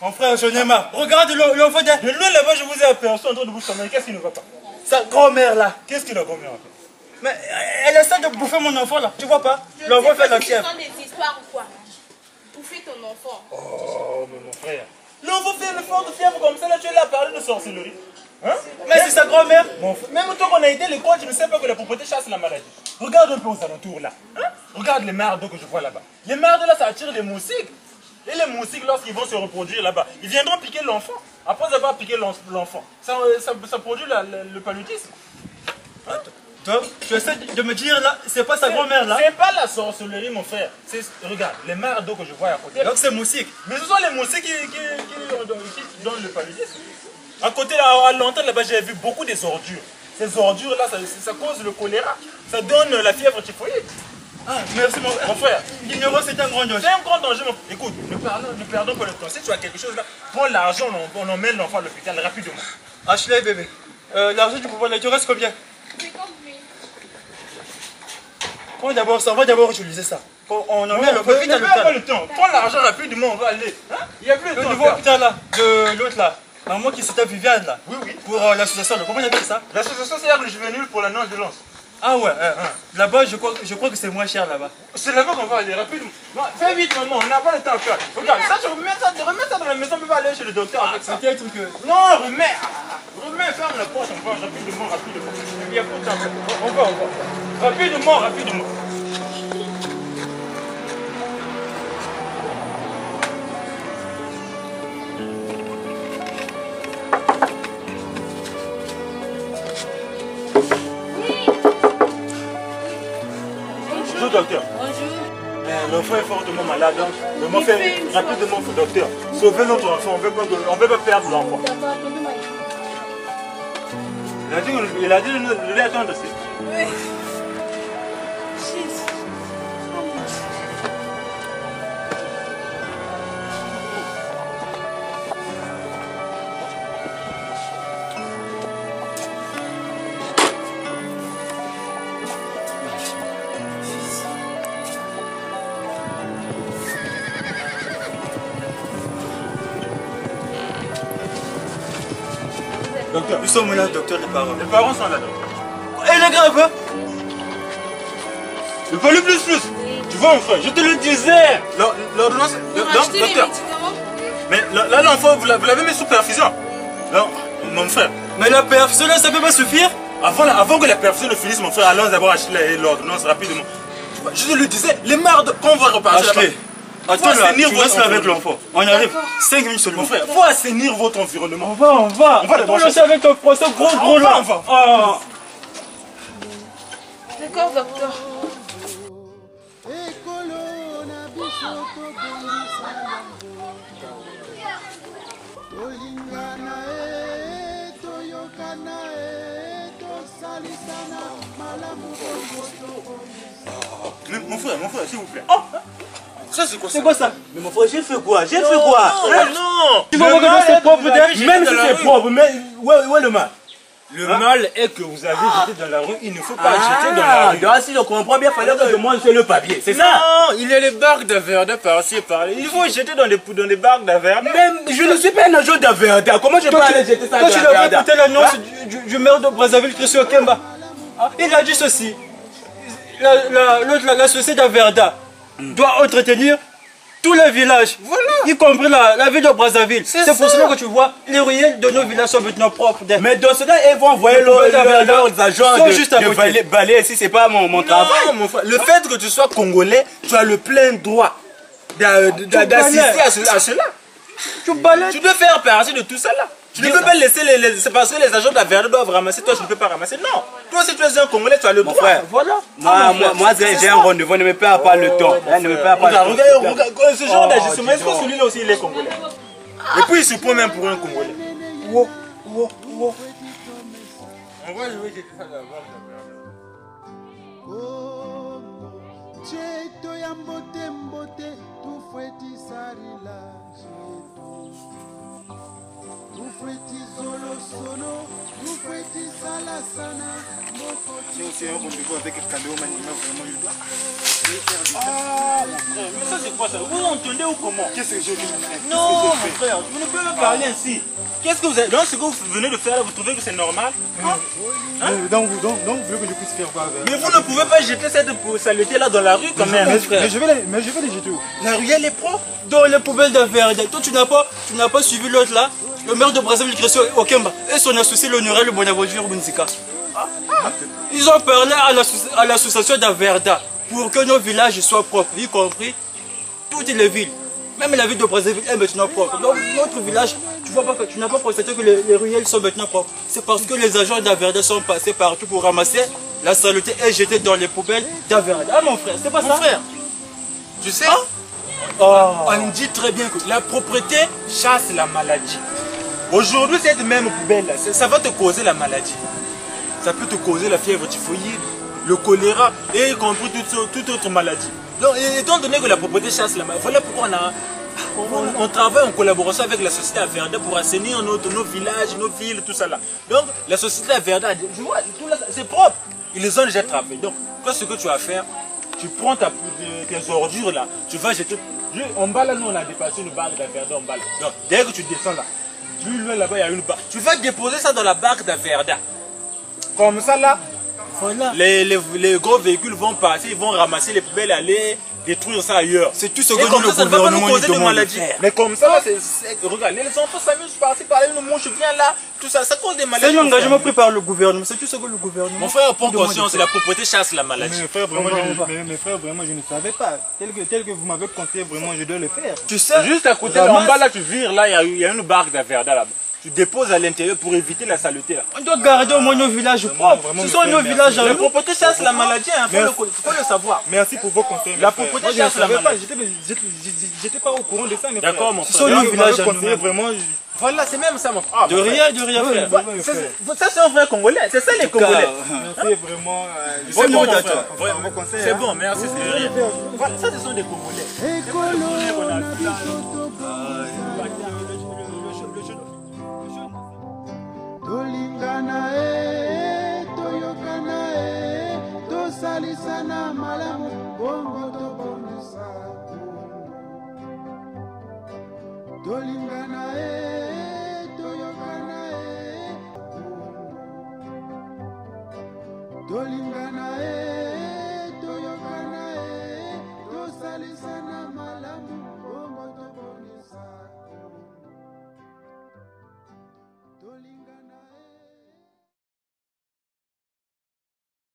Mon frère, je n'ai marre. Regarde l'enfant de loin là-bas, je vous ai aperçu en train de vous sommeiller. Qu'est-ce qui ne va pas? Sa grand-mère là. Qu'est-ce que la grand-mère a fait? Mais elle essaie de bouffer mon enfant là. Tu vois pas? L'enfant fait la fièvre. Ce sont des histoires ou quoi? Bouffer ton enfant. Oh, mais mon frère. L'enfant fait le fort de fièvre comme ça, là, tu es là à parler de sorcellerie. Hein? Mais c'est sa grand-mère. Même toi qu'on a été à l'école, tu ne sais pas que la propreté chasse la maladie. Regarde un peu aux alentours là. Hein? Regarde les mares d'eau que je vois là-bas. Les mares d'eau là, ça attire les moustiques. Et les moustiques, lorsqu'ils vont se reproduire là-bas, ils viendront piquer l'enfant. Après avoir piqué l'enfant, ça produit le paludisme. Hein? Donc, tu essaies de me dire là, c'est pas sa grand-mère là? C'est pas la sorcellerie, mon frère. Regarde, les mares d'eau que je vois à côté. Donc c'est moustiques. Mais ce sont les moustiques qui donnent le paludisme. À côté, à l'entrée là-bas, j'ai vu beaucoup des ordures. Ces ordures là, ça cause le choléra. Ça donne la fièvre typhoïde. Ah, merci mon frère. L'ignorance c'est un grand danger. C'est un grand danger, mon frère. Écoute, ne perdons pas le temps. Si tu as quelque chose là, prends l'argent, on emmène l'enfant à l'hôpital rapidement. Ashley, bébé. L'argent du pouvoir là, tu restes combien? Prends d'abord ça, on va d'abord utiliser ça. On emmène l'enfant à l'hôpital. Il n'y a pas le temps. Prends l'argent rapidement, on va aller. Hein? Il n'y a plus le temps. Le nouveau hôpital là, de l'autre là. Maman qui s'était Viviane là. Oui, oui. Pour l'association, comment on appelle ça? L'association c'est le juvénile pour la non-violence. Ah ouais, là-bas je crois que c'est moins cher là-bas. C'est là-bas qu'on va aller rapidement. Non, fais vite maman, on n'a pas le temps à faire. Regarde, ça tu remets ça dans la maison, on va aller chez le docteur avec ça. Peut-être que... Non, remets, ferme la poche, on va rapidement. Il n'y a pas de temps. On va. Rapidement. Bonjour docteur. Bonjour. L'enfant est fortement malade, donc on va faire rapidement au docteur. Sauvez notre enfant, on ne veut pas perdre l'enfant. Il a dit de nous attendre aussi. Oui. Docteur. Nous sommes là, docteur, les parents. Les parents sont là, docteur. Et le grave, hein? Le pas le plus. Tu vois, mon frère, je te le disais. L'ordonnance. Docteur. Mais là, l'enfant, vous l'avez mis sous perfusion. Non, mon frère. Mais la perfusion, là, ça peut pas suffire? Avant que la perfusion ne finisse, mon frère, allons d'abord acheter l'ordonnance rapidement. Je te le disais, les mardes qu'on va repartir là-bas. Attends, tu restes avec l'enfant. On arrive. 5 minutes seulement. Mon frère, faut assainir votre environnement. On va. On va d'abord chercher avec ton procès gros là. D'accord, docteur. Mais mon frère, s'il vous plaît. Ça c'est quoi ça? C'est quoi ça? Mais mon frère, j'ai fait quoi? Non. Tu vas voir que c'est propre, même si c'est propre, mais où est le mal? Le mal est que vous avez jeté dans la rue, il ne faut pas jeter dans la rue. Donc si je comprends bien, il fallait que je mange sur le papier, c'est ça? Non, il y a les barques d'Averda par-ci et par-là. Il faut jeter dans les barques d'Averda. Même je ne suis pas un agent d'Averda, comment je peux aller jeter ça dans Quand tu l'as écouté l'annonce du maire de Brazzaville, Christophe Okemba, il a dit ceci. La société d'Averda doit entretenir tous les villages, y compris la ville de Brazzaville. C'est pour cela que tu vois, les ruelles de nos villages sont maintenant propres. Mais dans ce cas, ils vont envoyer leurs agents de balayer si c'est pas mon travail. Non, mon frère, le fait que tu sois congolais, tu as le plein droit d'assister à cela. Tu dois faire partie de tout ça là. Tu ne peux pas laisser c'est parce que les agents de la Verda doivent ramasser, toi tu ne peux pas ramasser. Non, toi si tu es un Congolais, tu as le droit. Frère, voilà. Moi j'ai un rendez-vous, ne me perds pas le temps. Regarde, ce genre d'agissement, est-ce que celui-là aussi il est Congolais? Et puis il se prend même pour un Congolais. On va jouer quelque chose à la Verda. J'ai aussi un rendez-vous avec Kaleo Manima, vraiment je dois. Ah, mon frère, mais ça c'est quoi ça? Vous entendez ou comment? Qu'est-ce que j'ai fait, mon frère? Non, mon frère, vous ne pouvez pas parler ainsi. Qu'est-ce que vous avez... Donc ce que vous venez de faire là, vous trouvez que c'est normal? Donc vous voulez que je puisse faire quoi avec? Mais vous ne pouvez pas jeter cette saleté là dans la rue quand même. Mais je vais les jeter où? La ruelle est propre. Dans les poubelles de Verda. Toi, tu n'as pas suivi l'autre là, le maire de Brazzaville, Christian Okemba, et son associé l'honorable Bonaventure Bunzika. Ils ont parlé à l'association d'Averda pour que nos villages soient propres, y compris toutes les villes. Même la ville de Brazzaville est maintenant propre. Donc notre village, tu n'as pas constaté que les ruelles sont maintenant propres. C'est parce que les agents d'Averda sont passés partout pour ramasser la saleté et jeter dans les poubelles d'Averda. Ah mon frère, c'est pas ça? Mon frère, tu sais, on dit très bien que la propreté chasse la maladie. Aujourd'hui, cette même poubelle là, ça va te causer la maladie. Ça peut te causer la fièvre typhoïde, le choléra et y compris toute autre maladie. Donc, étant donné que la propreté chasse la maladie, voilà pourquoi on travaille en collaboration avec la société Averda pour assainir nos villages, nos villes, tout ça là. Donc, la société Averda, je vois, tout là, c'est propre. Ils ont déjà travaillé. Donc, toi, ce que tu vas faire, tu prends tes ordures là, tu vas jeter. En bas là, nous on a dépassé une barque d'Averda en bas là. Donc, dès que tu descends là, plus loin là-bas, il y a une barque. Tu vas déposer ça dans la barque d'Averda. Comme ça là, voilà. Les gros véhicules vont passer, ils vont ramasser les poubelles, aller détruire ça ailleurs. C'est tout ce que nous, le gouvernement nous demande de faire. Mais comme ça là, regarde, les enfants s'amusent par-ci, par-là, une mouche vient là, tout ça, ça cause des maladies. C'est un engagement pris par le gouvernement, c'est tout ce que le gouvernement. Mon frère prend conscience, la propreté chasse la maladie. Mes frères, vraiment, je ne savais pas. Tel que vous m'avez conseillé, vraiment, je dois le faire. Tu sais, juste à côté, là, en bas là, tu vires, là, il y a une barque d'Averda là-bas. Tu déposes à l'intérieur pour éviter la saleté là. On doit garder au moins nos villages propres. Ce sont nos villages à La nous. propreté chasse la maladie, il faut le savoir. Merci pour vos conseils. La propreté chasse la maladie. J'étais pas au courant de ça, mes frères. D'accord, mon frère. Ce sont nos villages à nous. Vraiment. Voilà, c'est même ça, mon frère. De rien, frère. Ça, c'est un vrai Congolais. C'est ça, les Congolais. Merci vraiment. C'est bon, C'est bon, merci, c'est de rien. Voilà, ça, ce sont des Congolais. Tolingana toyokana tosalisana malamu bongo tobondisa. Tolingana toyokana tolingana